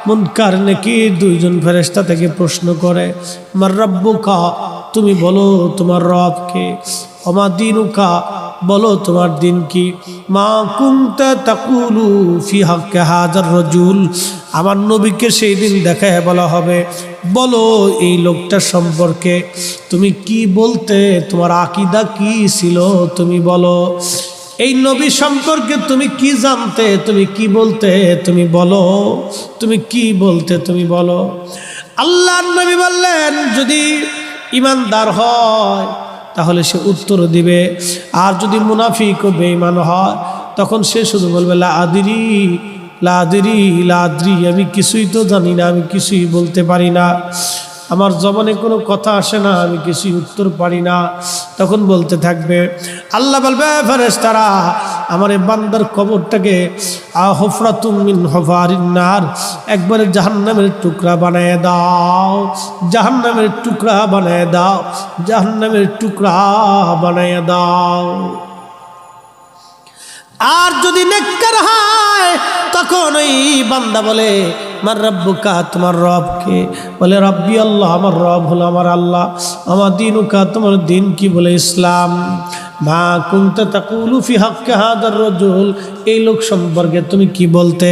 মুনকার নেকির দুইজন ফেরেশতা থেকে প্রশ্ন করে, মার রাব্বুকা, তুমি বলো তোমার রবকে, ওমা দিনুকা, বলো তোমার দিন কি, মা কুনতা তাকুলু ফি হাক্কি হাযার রাজুল, আমার নবীকে সেই দিন দেখায় বলা হবে, বলো এই লোকটা সম্পর্কে তুমি কি বলতে, তোমার আকীদা কি ছিল তুমি বলো। এই নবী সম্পর্কে তুমি কি জানতে, তুমি কি বলতে, তুমি বলো, তুমি কি বলতে, তুমি বলো। আল্লাহর নবী বললেন, যদি ঈমানদার হয় তাহলে সে উত্তর দিবে, আর যদি মুনাফিক ও বেঈমান হয় তখন সে শুধু বলবে লা আদরি লা আদরি লা আদরি, আমি কিছুই তো জানি না, আমি কিছুই বলতে পারি না, আমার জবানে কোনো কথা আসে না, আমি কিছুই উত্তর পারি না। তখন বলতে থাকবে, আল্লাহ বলবে, ফেরেশতারা আমার এই বান্দার কবরটাকে হুফরাতুম মিন হুফারিন নার, একবারে জাহান্নামের টুকরা বানায় দাও, জাহান্নামের টুকরা বানায় দাও, জাহান্নামের টুকরা বানায় দাও। আর যদি নেককার হয় তখন ওই বান্দা বলে, মার রব্বুকা, তোমার রবকে? বলে রব্বি আল্লাহ, আমার রব হলো আমার আল্লাহ। আমার দিনুকা, তোমার দিন কি? বলে ইসলাম। মা কুনতা তাকুলু ফি হাক্কি হাদার রাজুল, এই লোক সম্পর্কে তুমি কি বলতে,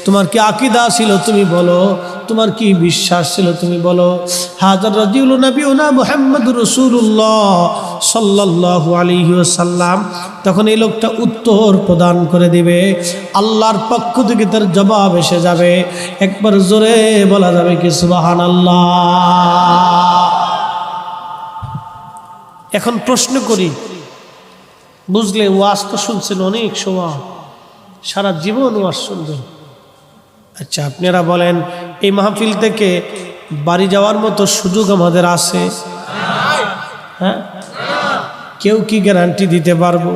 তোমার কি আকীদা ছিল তুমি বলো, তোমার কি বিশ্বাস ছিল তুমি বলো। হাজার রাজুল নবিউনা মুহাম্মদুর রাসূলুল্লাহ সাল্লাল্লাহু আলাইহি ওয়াসাল্লাম, তখন এই লোকটা উত্তর প্রদান করে দিবে, আল্লাহর পক্ষ থেকে তার জবাব এসে যাবে। একবার জোরে বলা যাবে কি সুবহানাল্লাহ। এখন প্রশ্ন করি, বুঝলে ওয়াজ তো শুনছেন অনেক সময়, সারা জীবন ওয়াজ শুনবেন। আচ্ছা আপনারা বলেন, এই মাহফিল থেকে বাড়ি যাওয়ার মতো সুযোগ আমাদের আছে? হ্যাঁ, কেউ কি গ্যারান্টি দিতে পারবো?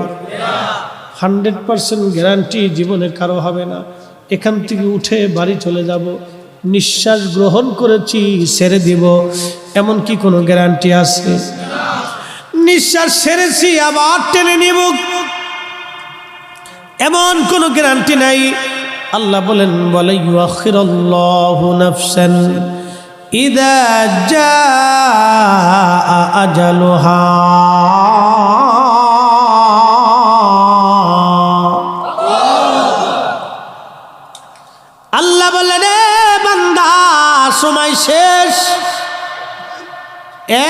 100% গ্যারান্টি জীবনে কারো হবে না। এখান থেকে উঠে বাড়ি চলে যাব, নিঃশ্বাস গ্রহণ করেছি ছেড়ে দিব, এমন কি কোনো গ্যারান্টি আছে? নিঃশ্বাস ছেড়েছি আবার টেনে নিব, এমন কোনো গ্যারান্টি নাই। আল্লাহ বলেন, বলে ইউআখিরুল্লাহু নাফসান ইযা জাআ আজালুহা। আল্লাহ বলেন, রে বান্দা, সময় শেষ।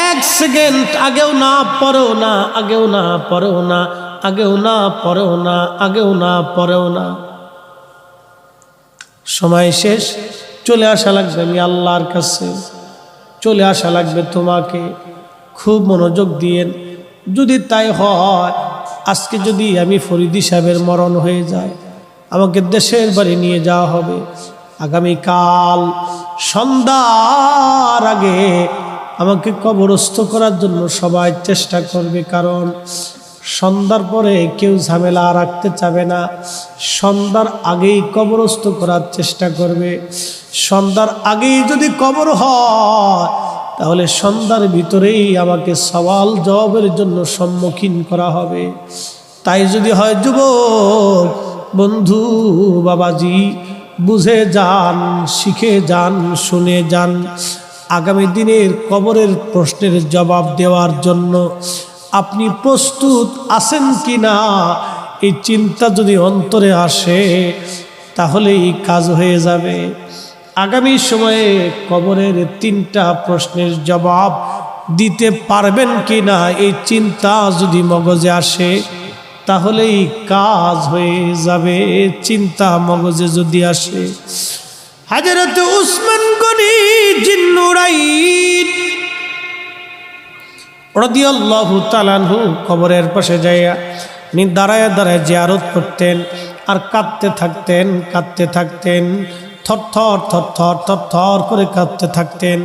1 সেকেন্ড আগেও না পরেও না, আগেও না পরেও না, আগেও না পরেও না, আগেও না পরেও না, সময় শেষ। চলে আসা লাগবে আমি আল্লাহর কাছে, চলে আসা লাগবে তোমাকে। খুব মনোযোগ দিয়েন। যদি তাই হয়, আজকে যদি আমি ফরিদি সাহেবের মরণ হয়ে যায়, আমাকে দেশের বাড়ি নিয়ে যাওয়া হবে, আগামীকাল সন্ধ্যার আগে আমাকে কবরস্থ করার জন্য সবাই চেষ্টা করবে, কারণ সন্ধ্যার পরে কেউ ঝামেলা রাখতে চাবে না। সন্ধ্যার আগেই কবরস্থ করার চেষ্টা করবে। সন্ধ্যার আগেই যদি কবর হয়, তাহলে সন্ধ্যার ভিতরেই আমাকে সওয়াল জবাবের জন্য সম্মুখীন করা হবে। তাই যদি হয় যুবক বন্ধু, বাবাজি, বুঝে যান, শিখে যান, শুনে যান, আগামী দিনের কবরের প্রশ্নের জবাব দেওয়ার জন্য আপনি প্রস্তুত আছেন কি না, এই চিন্তা যদি অন্তরে আসে তাহলে এই কাজ হয়ে যাবে। আগামী সময়ে কবরের 3টা প্রশ্নের জবাব দিতে পারবেন কি না, এই চিন্তা যদি মগজে আসে তাহলেই কাজ হয়ে যাবে। চিন্তা মগজে যদি আসে। হযরত উসমান গনি জিন্নুরাইন রাদিয়াল্লাহু তাআলা আনহু কবরের পাশে যাইয়া দাঁড়ায় দাঁড়ায় জিয়ারত করতেন, আর কাঁদতে থাকতেন, কাঁদতে থাকতেন, থরথর থরথর থরথর করে কাঁদতে থাকতেন।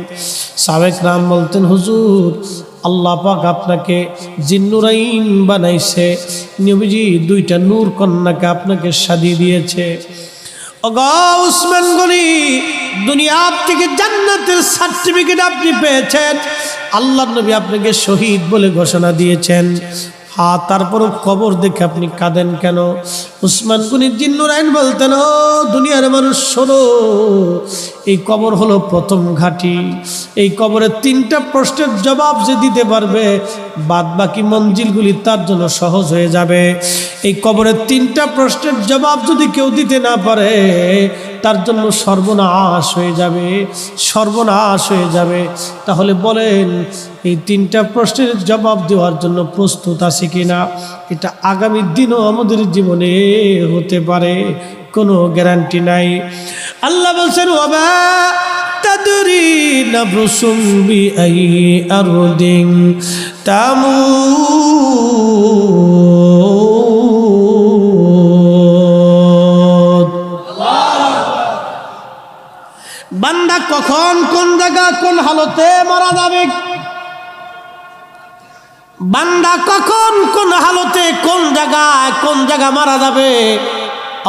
সাহাবায়ে কেরাম বলতেন, হুজুর, আল্লাহ পাক আপনাকে জিন্নুরাইন বানাইছে, নবীজি 2টা নূর কন্যাকে আপনাকে সাজিয়ে দিয়েছে। ওগো উসমান গনি, দুনিয়া থেকে জান্নাতের সার্টিফিকেট আপনি পেয়েছেন, আল্লাহর নবী আপনাকে শহীদ বলে ঘোষণা দিয়েছেন। তারপরও কবর দেখে আপনি কাঁদেন কেন? উসমান গনি জিন্নুরাইন বলতেন, ও দুনিয়ার মানুষ শোনো, এই কবর হলো প্রথম ঘাঁটি। এই কবরের 3টা প্রশ্নের জবাব যে দিতে পারবে, বাদ বাকি মঞ্জিলগুলি তার জন্য সহজ হয়ে যাবে। এই কবরের 3টা প্রশ্নের জবাব যদি কেউ দিতে না পারে, তার জন্য সর্বনাশ হয়ে যাবে, সর্বনাশ হয়ে যাবে। তাহলে বলেন, এই 3টা প্রশ্নের জবাব দেওয়ার জন্য প্রস্তুত আছে কিনা? এটা আগামী দিনও আমাদের জীবনে হতে পারে, কোনো গ্যারান্টি নাই। আল্লাহ বলছেন, ওয়ামা তাদরি নাফসুম বিআইয়ি আরদিন তামুত। বান্দা কখন কোন জায়গা কোন হালতে মারা যাবে, বান্দা কখন কোন হালতে কোন জায়গা মারা যাবে,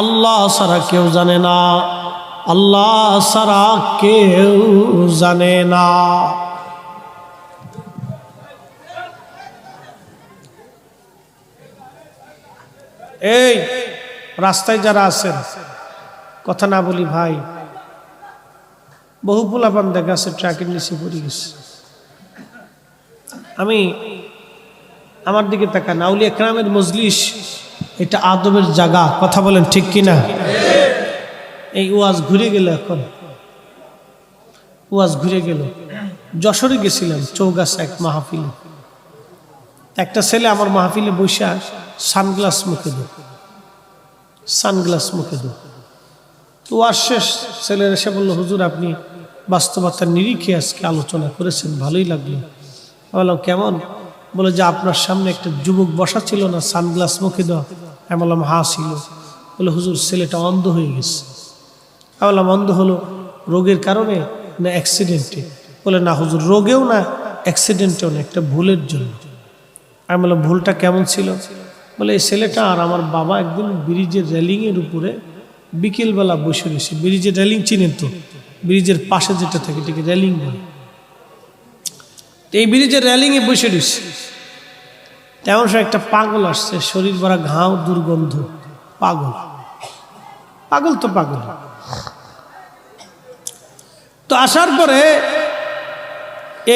আল্লাহ ছাড়া কেউ জানে না, আল্লাহ ছাড়া কেউ জানে না। এই রাস্তায় যারা আছেন, কথা না বলি ভাই, বহু পোলাপান দেখা আছে ট্রাকের নিচে পড়ে গেছে। আমি আমার দিকে তাকান, আউলিয়া কেরামের মজলিস এটা আদবের জায়গা, কথা বলেন ঠিক কিনা? এই ওয়াজ ঘুরে গেল, এখন ওয়াজ ঘুরে গেল। যশোরে গেছিলাম, চৌগাছা এক মাহফিলে। একটা ছেলে আমার মাহফিলে বসে সানগ্লাস মুখে দো, সানগ্লাস মুখে দো। তো ওয়াজ শেষ, ছেলের এসে বললো, হুজুর আপনি বাস্তবতার নিরিখে আজকে আলোচনা করেছেন, ভালোই লাগলো। বললাম কেমন? বলে যে আপনার সামনে একটা যুবক বসা ছিল না, সানগ্লাস মুখে দেওয়া। আমি বললাম হ্যাঁ ছিল। বলে হুজুর ছেলেটা অন্ধ হয়ে গেছে। আমি বললাম অন্ধ হলো রোগের কারণে না অ্যাক্সিডেন্টে? বলে না হুজুর, রোগেও না অ্যাক্সিডেন্টেও না, একটা ভুলের জন্য। আমি বললাম ভুলটা কেমন ছিল? বলে এই ছেলেটা আর আমার বাবা একদিন ব্রিজের রেলিংয়ের উপরে বিকেলবেলা বসে রয়েছে। ব্রিজের রেলিং চিনেন তো, ব্রিজের পাশে যেটা থাকে এটাকে রেলিং বলে। এই ব্রিজের রেলিংয়ে বসে রয়েছে, তেমন সে একটা পাগল আসছে, শরীর ভরা ঘাও, দুর্গন্ধ। পাগল, পাগল তো পাগল। তো আসার পরে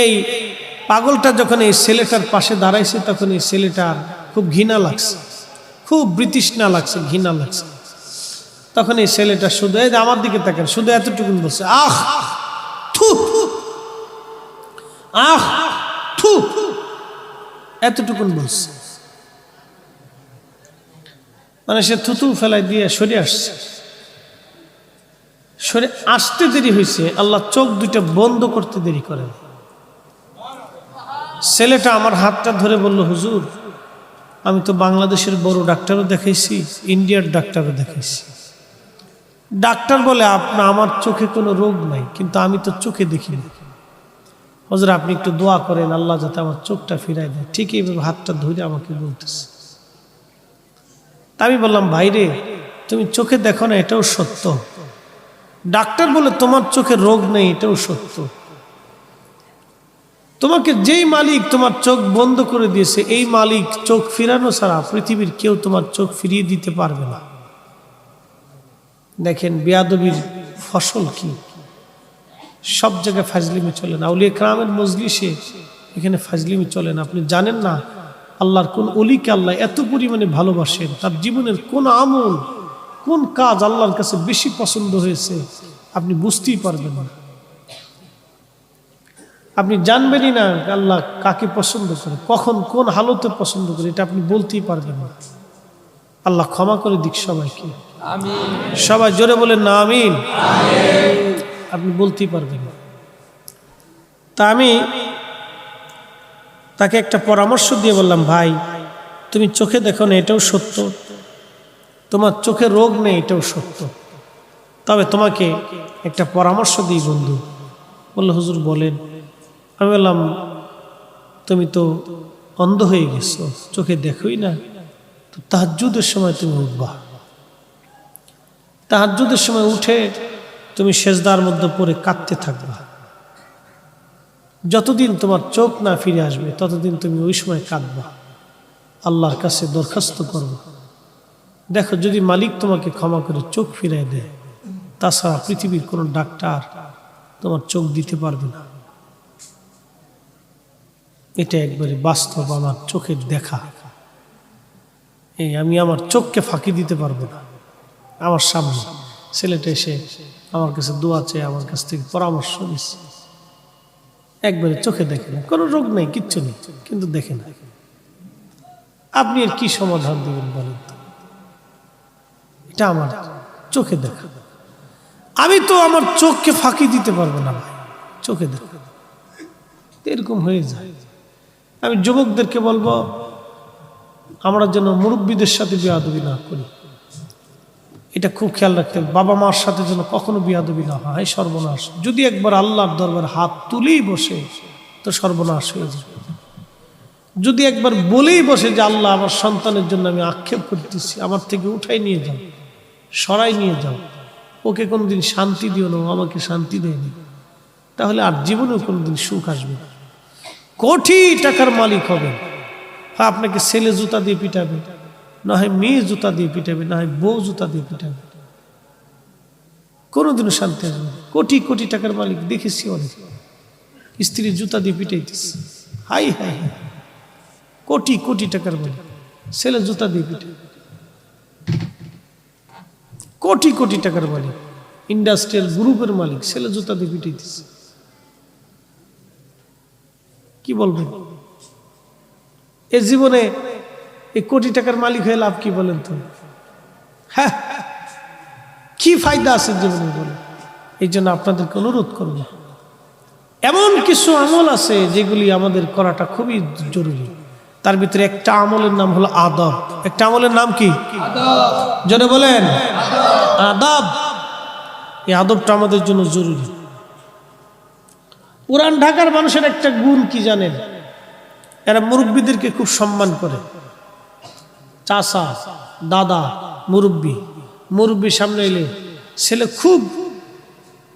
এই পাগলটা যখন এই ছেলেটার পাশে দাঁড়াইছে, তখন এই ছেলেটার খুব ঘৃণা লাগছে, খুব বিতৃষ্ণা লাগছে, ঘৃণা লাগছে। তখন এই ছেলেটা শুধু, এই যে আমার দিকে তাকান, শুধু এতটুকুন বলছে, আহ থু, আহ থু, এতটুকুন বলছে। মানে সে থুতু ফেলাই দিয়ে সরে আসছে। সরে আসতে দেরি হয়েছে, আল্লাহ চোখ দুইটা বন্ধ করতে দেরি করেন। ছেলেটা আমার হাতটা ধরে বলল, হুজুর আমি তো বাংলাদেশের বড় ডাক্তারও দেখাইছি, ইন্ডিয়ার ডাক্তারও দেখাইছি। ডাক্তার বলে আমার চোখে কোনো রোগ নাই, কিন্তু আমি তো চোখে দেখি না। হুজুর আপনি একটু দোয়া করেন আল্লাহ যাতে আমার চোখটা ফিরাই দেয়। ঠিক এইভাবে হাতটা ধরে আমাকে বলতেছে। আমি বললাম ভাইরে, তুমি চোখে দেখো না, এটাও সত্য। ডাক্তার বলে তোমার চোখে রোগ নেই, এটাও সত্য। তোমাকে যেই মালিক তোমার চোখ বন্ধ করে দিয়েছে, এই মালিক চোখ ফিরানো ছাড়া পৃথিবীর কেউ তোমার চোখ ফিরিয়ে দিতে পারবে না। দেখেন বেয়াদবির ফসল কি। সব জায়গায় ফাজলিমি চলে না। আউলিয়া কেরামের মজলিসে এখানে ফাজলিমি চলে না। আপনি জানেন না আল্লাহর কোন অলিকে আল্লাহ এত পরিমাণে ভালোবাসেন, তার জীবনের কোন আমল, কোন কাজ আল্লাহর কাছে বেশি পছন্দ হয়েছে আপনি বুঝতেই পারবেন না। আপনি জানবেনই না আল্লাহ কাকে পছন্দ করে, কখন কোন হালতে পছন্দ করে, এটা আপনি বলতেই পারবেন না। আল্লাহ ক্ষমা করে দিক সবাইকে, আমিন। সবাই জোরে বলেন না আমিন। আপনি বলতেই পারবেন না। তা আমি তাকে একটা পরামর্শ দিয়ে বললাম, ভাই তুমি চোখে দেখো না, এটাও সত্য। তোমার চোখে রোগ নেই, এটাও সত্য। তবে তোমাকে একটা পরামর্শ দিই বন্ধু। বললো হুজুর বলেন। আমি বললাম তুমি তো অন্ধ হয়ে গেছো, চোখে দেখোই না, তো তাহাজ্জুদের সময় তুমি উঠবা। তাহাজ্জুদের সময় উঠে তুমি সেজদার মধ্যে পড়ে কাঁদতে থাকবা। যতদিন তোমার চোখ না ফিরে আসবে ততদিন তুমি ওই সময় কাঁদবা, আল্লাহর কাছে দরখাস্ত করবা। দেখো যদি মালিক তোমাকে ক্ষমা করে চোখ ফিরায় দেয়, তাছাড়া পৃথিবীর কোনো ডাক্তার তোমার চোখ দিতে পারবে না। এটা একবারে বাস্তব, আমার চোখের দেখা। এই আমি আমার চোখকে ফাঁকি দিতে পারবো না। আমার সামনে ছেলেটা এসে আমার কাছে দোয়া চেয়ে আমার কাছ থেকে পরামর্শ দিচ্ছে, একবারে চোখে দেখে না, কোনো রোগ নেই, কিচ্ছু নেই, কিন্তু দেখে না। আপনি এর কি সমাধান দিবেন বলেন তো? এটা আমার চোখে দেখা। আমি তো আমার চোখকে ফাঁকি দিতে পারবো না ভাই, চোখে দেখা। এরকম হয়ে যায়। আমি যুবকদেরকে বলবো, আমরা যেন মুরব্বীদের সাথে বেয়াদবি না করি, এটা খুব খেয়াল রাখতে হবে। বাবা মার সাথে যেন কখনো বেয়াদবি না হয়, সর্বনাশ। যদি একবার আল্লাহর দরবারে হাত তুলেই বসে তো সর্বনাশ হয়ে যাবে। যদি একবার বলেই বসে যে আল্লাহ আমার সন্তানের জন্য আমি আক্ষেপ করতেছি, আমার থেকে উঠাই নিয়ে যাও, সরাই নিয়ে যাও, ওকে কোনোদিন শান্তি দিও না, আমাকে শান্তি দেয়নি, তাহলে আর জীবনেও কোনোদিন সুখ আসবে না। কোটি টাকার মালিক হবে, হ্যাঁ আপনাকে ছেলে জুতা দিয়ে পিটাবে, না হয় মেয়ে জুতা দিয়ে পিটাবে, না হয় বউ জুতা দিয়ে পিটাবে, কোনোদিনও শান্তি আসবে না। কোটি কোটি টাকার মালিক দেখেছি অনেক, স্ত্রী জুতা দিয়ে পিটাইতেছে, high high high. Crore crore টাকার মালিক, ছেলে জুতা দিয়ে পিটাবে। কোটি কোটি টাকার মালিক, ইন্ডাস্ট্রিয়াল গ্রুপের মালিক, ছেলে জুতা দিয়ে পিটাইতেছে। কি বলবেন? এ জীবনে এই কোটি টাকার মালিক হয়ে লাভ কি বলেন তো? হ্যাঁ, কি ফায়দা আছে জীবনে বলেন? এই জন্য আপনাদেরকে অনুরোধ করব, এমন কিছু আমল আছে যেগুলি আমাদের করাটা খুবই জরুরি। তার ভিতরে একটা আমলের নাম হলো আদব। একটা আমলের নাম কি? জনে বলেন আদব। এই আদবটা আমাদের জন্য জরুরি। পুরান ঢাকার মানুষের একটা গুণ কি জানেন? এরা মুরব্বীদেরকে খুব সম্মান করে। চাচা, দাদা, মুরব্বী সামনে এলে, ছেলে খুব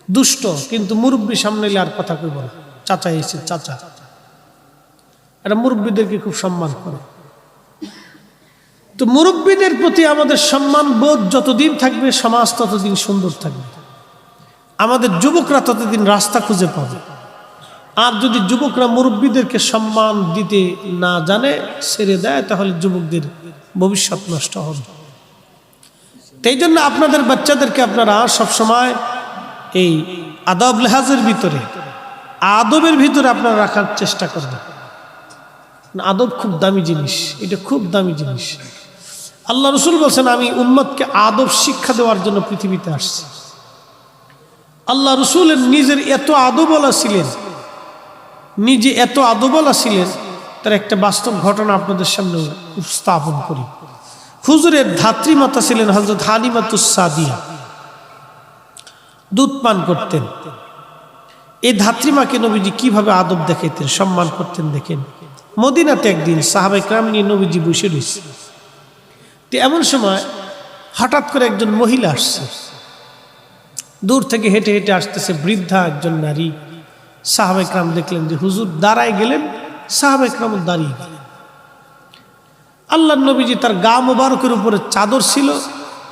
দুষ্ট কিন্তু মুরব্বী সামনে এলে আর কথা কইব না, চাচা এসে চাচা। এরা মুরব্বীদেরকে খুব সম্মান করে। তো মুরব্বীদের প্রতি আমাদের সম্মান বোধ যতদিন থাকবে, সমাজ ততদিন সুন্দর থাকবে, আমাদের যুবকরা ততদিন রাস্তা খুঁজে পাবে। আর যদি যুবকরা মুরব্বীদেরকে সম্মান দিতে না জানে, ছেড়ে দেয়, তাহলে যুবকদের ভবিষ্যৎ নষ্ট হবে। তাই জন্য আপনাদের বাচ্চাদেরকে আপনারা সবসময় এই আদব লেহাজের ভিতরে, আদবের ভিতরে আপনারা রাখার চেষ্টা করবেন। আদব খুব দামি জিনিস, এটা খুব দামি জিনিস। আল্লাহ রসুল বলছেন, আমি উম্মতকে আদব শিক্ষা দেওয়ার জন্য পৃথিবীতে আসছি। আল্লাহ রসুলের নিজের এত আদবওয়ালা ছিলেন, নিজে এত আদবওয়ালা ছিলেন, তার একটা বাস্তব ঘটনা আপনাদের সামনে উপস্থাপন করি। হুজুরের ধাত্রী মাতা ছিলেন হযরত হালিমাতুস সাদিয়া, দুধ পান করতেন। এই ধাত্রীমাকে নবীজি কিভাবে আদব দেখাইতেন, সম্মান করতেন দেখেন। মদিনাতে একদিন সাহাবায়ে কেরাম নিয়ে নবীজি বসে রয়েছে। তো এমন সময় হঠাৎ করে একজন মহিলা আসছে, দূর থেকে হেঁটে হেঁটে আসতেছে, বৃদ্ধা একজন নারী। সাহাবায়ে কেরাম দেখলেন যে হুজুর দাঁড়ায় গেলেন, সাহাবায়ে কেরাম দাঁড়িয়ে গেলেন। আল্লাহর নবীজি তার গা মোবারকের উপরে চাদর ছিল,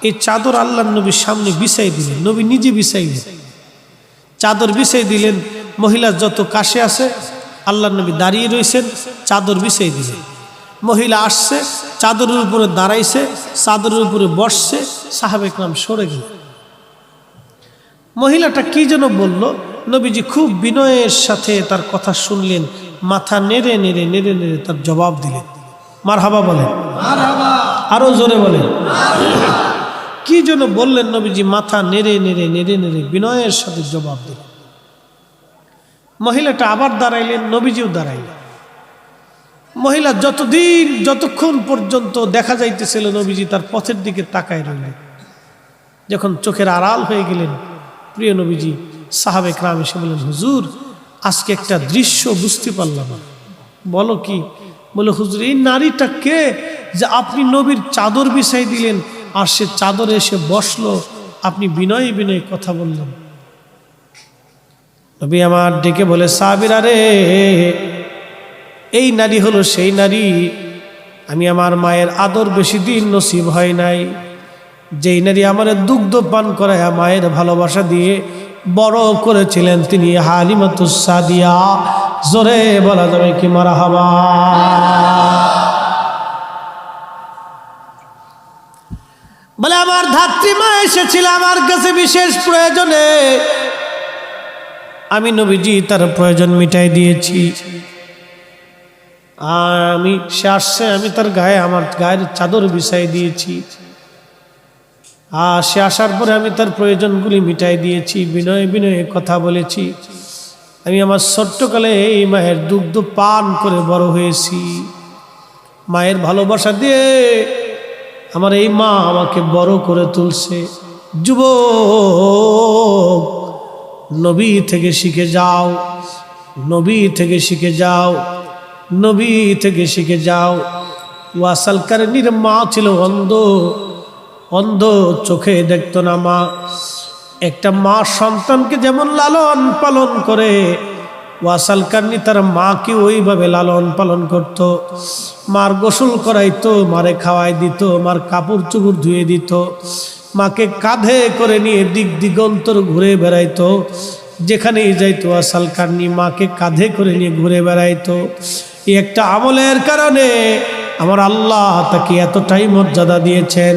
এই চাদর আল্লাহর নবীর সামনে বিছাই দিলেন, নবী নিজে বিছাইলেন, চাদর বিছাই দিলেন। মহিলা যত কাছে আছে, আল্লাহর নবী দাঁড়িয়ে রয়েছেন, চাদর বিছাই দিলেন। মহিলা আসছে, চাদরের উপরে দাঁড়াইছে, চাদরের উপরে বসছে, সাহাবায়ে কেরাম সরে গেলেন। মহিলাটা কি যেন বলল, নবীজি খুব বিনয়ের সাথে তার কথা শুনলেন, মাথা নেড়ে নেড়ে নেড়ে নেড়ে তার জবাব দিলেন। মারহাবা বলেন, আরো জোরে বলেন। কি যেন বললেন, নবীজি মাথা নেড়ে নেড়ে নেড়ে নেড়ে বিনয়ের সাথে জবাব দিলেন। মহিলাটা আবার দাঁড়াইলেন, নবীজিও দাঁড়াইলেন। মহিলা যতক্ষণ পর্যন্ত দেখা যাইতেছিল নবীজি তার পথের দিকে তাকায় রইলেন। যখন চোখের আড়াল হয়ে গেলেন, প্রিয় নবীজি সাহাবায়ে কেরাম এসে বললেন, হুজুর আজকে একটা দৃশ্য বুঝতে পারলাম। বলো কি? বলে, হুজুর এই নারীটা কে যে আপনি নবীর চাদর বিছাই দিলেন, আর সে চাদরে এসে বসলো, আপনি বিনয়ে বিনয়ে কথা বললেন। নবী আমার ডেকে বলে, সাহাবীরা রে, এই নারী হলো সেই নারী, আমি আমার মায়ের আদর বেশি দিন নসিব হয় নাই, যেই নারী আমার দুগ্ধ পান করায় মায়ের ভালোবাসা দিয়ে বড় করেছিলেন তিনি হালিমাতুস সাদিয়া। জোরে বলা যাবে কি মারহাবা। বলে আমার ধাত্রী মা এসেছিল আমার কাছে বিশেষ প্রয়োজনে, আমি নবীজি তার প্রয়োজন মিটাই দিয়েছি। সে আসছে, আমি তার গায়ে আমার গায়ের চাদর বিছাই দিয়েছি। সে আসার পরে আমি তার প্রয়োজনগুলি মিটাই দিয়েছি, বিনয়ে বিনয়ে কথা বলেছি। আমি আমার ছোট্টকালে এই মায়ের দুগ্ধ পান করে বড় হয়েছি। মায়ের ভালোবাসা দিয়ে আমার এই মা আমাকে বড় করে তুলছে। যুবক, নবী থেকে শিখে যাও, নবী থেকে শিখে যাও, নবী থেকে শিখে যাও। ওয়াসাল কারণীর মা ছিল অন্ধ, অন্ধ, চোখে দেখতো না মা। একটা মা সন্তানকে যেমন লালন পালন করে, ওয়াসাল কারণী তার মাকে ওইভাবে লালন পালন করত। মার গোসল করাইতো, মারে খাওয়াই দিত, মার কাপড় চোপড় ধুয়ে দিত, মাকে কাঁধে করে নিয়ে দিক দিগন্তর ঘুরে বেড়াইতো। যেখানেই যাইতো ওয়াসাল কারণী মাকে কাঁধে করে নিয়ে ঘুরে বেড়াইতো। এই একটা আমলের কারণে আমার আল্লাহ তাকে এতটাই মর্যাদা দিয়েছেন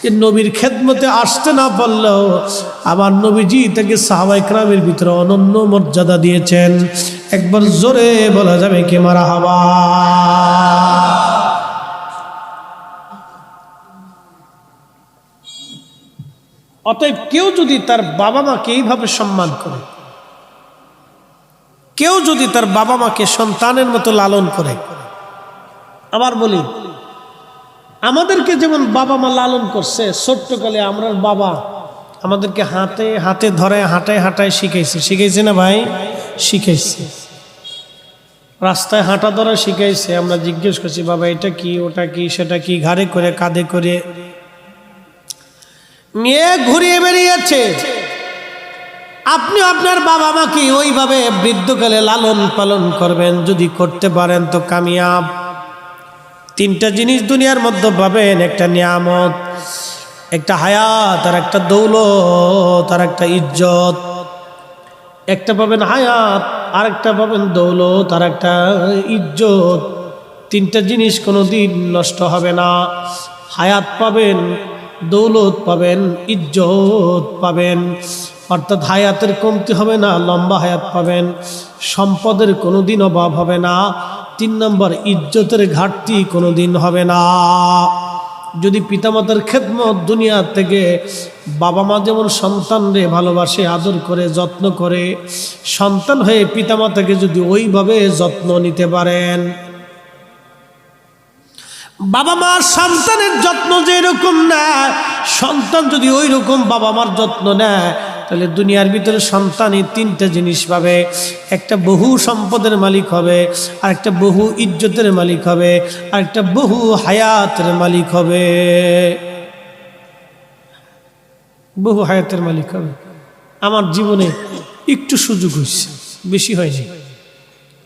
যে নবীর খেদমতে আসতে না পারলেও আমার নবীজি তাকে সাহাবায়ে কেরামের ভিতরে অনন্য মর্যাদা দিয়েছেন। একবার জোরে বলা যাবে কি মারহাবা। অতএব কেউ যদি তার বাবা মাকে এইভাবে সম্মান করে, কেউ যদি তার বাবা মাকে সন্তানের মতো লালন করে, আবার বলি আমাদেরকে যেমন বাবা মা লালন করছে ছোট্টকালে, আমরা বাবা আমাদেরকে হাতে হাতে ধরে হাঁটায় হাঁটায় শিখাইছে, শিখাইছে না ভাই? শিখাইছে। রাস্তায় হাঁটা ধরা শিখাইছে। আমরা জিজ্ঞেস করছি বাবা এটা কি, ওটা কি, সেটা কি, ঘাড়ে করে কাঁধে করে নিয়ে ঘুরিয়ে বেরিয়েছে। আপনি আপনার বাবা মাকে ওইভাবে বৃদ্ধকালে লালন পালন করবেন, যদি করতে পারেন তো কামিয়াব। তিনটা জিনিস দুনিয়ার মধ্যে পাবেন, একটা নিয়ামত, একটা হায়াত, আর একটা দৌলত, আর একটা ইজ্জত। একটা পাবেন হায়াত, আর একটা পাবেন দৌলত, আর একটা ইজ্জত। তিনটা জিনিস কোনোদিন নষ্ট হবে না। হায়াত পাবেন, দৌলত পাবেন, ইজ্জত পাবেন। অর্থাৎ হায়াতের কমতি হবে না, লম্বা হায়াত পাবেন। সম্পদের কোনোদিন অভাব হবে না। 3 নম্বর, ইজ্জতের ঘাটতি কোনোদিন হবে না। যদি পিতামাতার খেদমত দুনিয়া থেকে, বাবা মা যেমন সন্তানরে ভালোবাসে, আদর করে, যত্ন করে, সন্তান হয়ে পিতামাতাকে যদি ওইভাবে যত্ন নিতে পারেন, বাবা মার সন্তানের যত্ন যেরকম নেয়, সন্তান যদি ওই রকম বাবা মার যত্ন নেয়, তাহলে দুনিয়ার ভিতরে সন্তানই তিনটা জিনিস পাবে। একটা বহু সম্পদের মালিক হবে, আর একটা বহু ইজ্জতের মালিক হবে, আর একটা বহু হায়াতের মালিক হবে। বহু হায়াতের মালিক হবে। আমার জীবনে একটু সুযোগ হয়েছে, বেশি হয়নি।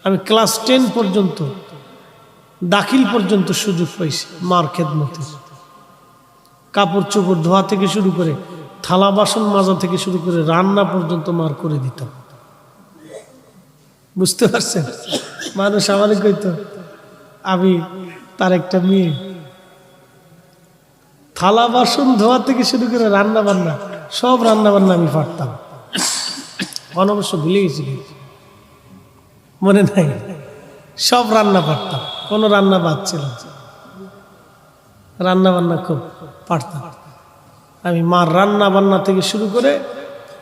আমি ক্লাস 10 পর্যন্ত, দাখিল পর্যন্ত সুযোগ পাইছি মার খেদমতে। কাপড় চোপড় ধোয়া থেকে শুরু করে, থালা বাসন মাজা থেকে শুরু করে, রান্না পর্যন্ত মার করে দিতাম। বুঝতে পারছেন? মানুষ আমার কইতো আমি তার একটা মেয়ে। থালা বাসন ধোয়া থেকে শুরু করে রান্না বান্না, সব রান্না বান্না আমি পারতাম। অবশ্য ভুলে গেছি, মনে নাই। সব রান্না পারতাম, কোনো রান্না বাদ ছিল না। রান্না বান্না খুব পারতাম আমি। মার রান্না বান্না থেকে শুরু করে,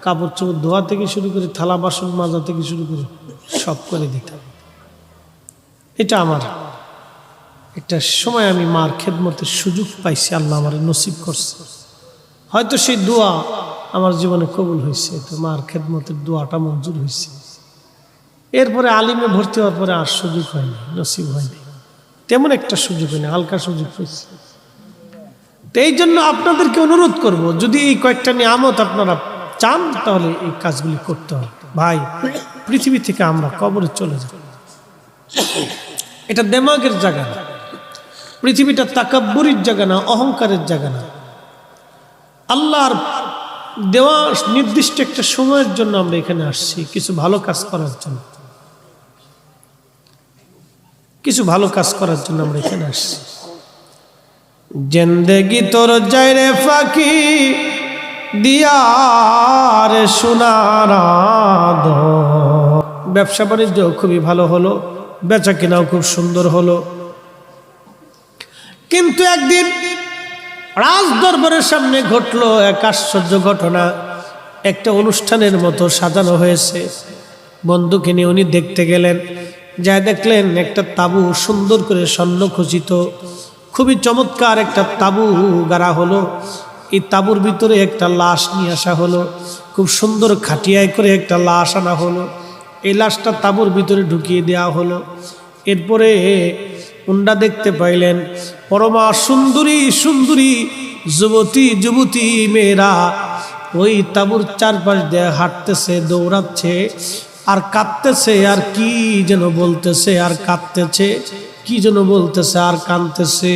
কাপড় চোপড় ধোয়া থেকে শুরু করে, থালা বাসন মাজা থেকে শুরু করে সব করে দিতাম। এটা আমার একটা সময় আমি মার খেদমতের সুযোগ পাইছি, আল্লাহ আমার নসিব করছে। হয়তো সেই দোয়া আমার জীবনে কবুল হয়েছে, তো মার খেদমতের দোয়াটা মঞ্জুর হয়েছে। এরপরে আলিমে ভর্তি হওয়ার পরে আর সুযোগ হয়নি, নসিব হয়নি, তেমন একটা সুযোগ হয়নি, হালকা সুযোগ হয়েছে। তো এই জন্য আপনাদেরকে অনুরোধ করব, যদি এই কয়েকটা নিয়ামত আপনারা চান, তাহলে এই কাজগুলি করতে হবে। ভাই, পৃথিবী থেকে আমরা কবরে চলে যাব, এটা দেমাগের জায়গা না। পৃথিবীটা তাকাব্বুরির জায়গা না, অহংকারের জায়গা না। আল্লাহর দেওয়া নির্দিষ্ট একটা সময়ের জন্য আমরা এখানে আসছি, কিছু ভালো কাজ করার জন্য, কিছু ভালো কাজ করার জন্য আমরা এখানে আসছি। জিন্দেগি তোর যাইরে ফাঁকি দিয়ার সোনার ব্যবসা বাণিজ্য খুবই ভালো হলো, বেচা কেনাও খুব সুন্দর হলো। কিন্তু একদিন রাজ দরবারের সামনে ঘটলো এক আশ্চর্য ঘটনা। একটা অনুষ্ঠানের মতো সাজানো হয়েছে, বন্ধুকে নিয়ে উনি দেখতে গেলেন। যা দেখলেন একটা তাবু সুন্দর করে স্বর্ণ খচিত, খুবই চমৎকার একটা তাবু গাড়া হলো। এই তাবুর ভিতরে একটা লাশ নিয়ে আসা হলো, খুব সুন্দর খাটিয়ায় করে একটা লাশ আনা হলো। এই লাশটা তাবুর ভিতরে ঢুকিয়ে দেওয়া হলো। এরপরে উন্ডা দেখতে পাইলেন পরমা সুন্দরী সুন্দরী যুবতী মেয়েরা ওই তাবুর চারপাশ দিয়ে হাঁটতেছে, দৌড়াচ্ছে আর কাঁদতেছে, আর কি যেন বলতেছে আর কাঁদতেছে, কি যেন বলতেছে আর কাঁদতেছে।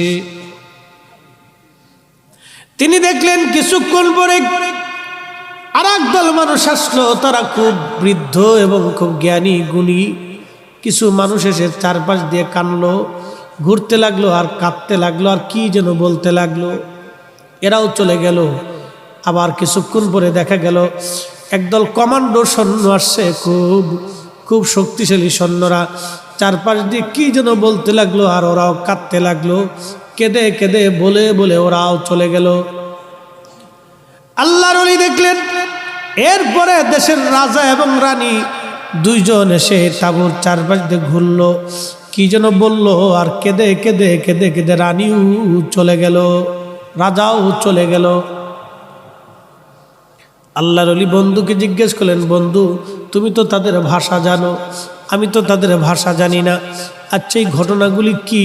তিনি দেখলেন কিছুক্ষণ পরে আর একদল মানুষ আসলো। তারা খুব বৃদ্ধ এবং খুব জ্ঞানী গুণী কিছু মানুষ এসে চারপাশ দিয়ে কানলো, ঘুরতে লাগলো আর কাঁদতে লাগলো আর কি যেন বলতে লাগলো। এরাও চলে গেল। আবার কিছুক্ষণ পরে দেখা গেল একদল কমান্ডো সৈন্য আসছে, খুব খুব শক্তিশালী সৈন্যরা চারপাশ দিয়ে কি যেন বলতে লাগলো আর ওরাও কাঁদতে লাগলো। কেঁদে কেঁদে বলে বলে ওরাও চলে গেল। আল্লাহর ওলি দেখলেন এরপরে দেশের রাজা এবং রানী দুইজন এসে তাঁবুর চারপাশ দিয়ে ঘুরলো, কি যেন বললো আর কেঁদে কেঁদে কেঁদে কেঁদে রানীও চলে গেল, রাজাও চলে গেল। আল্লাহর ওলি বন্ধুকে জিজ্ঞেস করলেন, বন্ধু তুমি তো তাদের ভাষা জানো, আমি তো তাদের ভাষা জানি না, আচ্ছা এই ঘটনাগুলি কি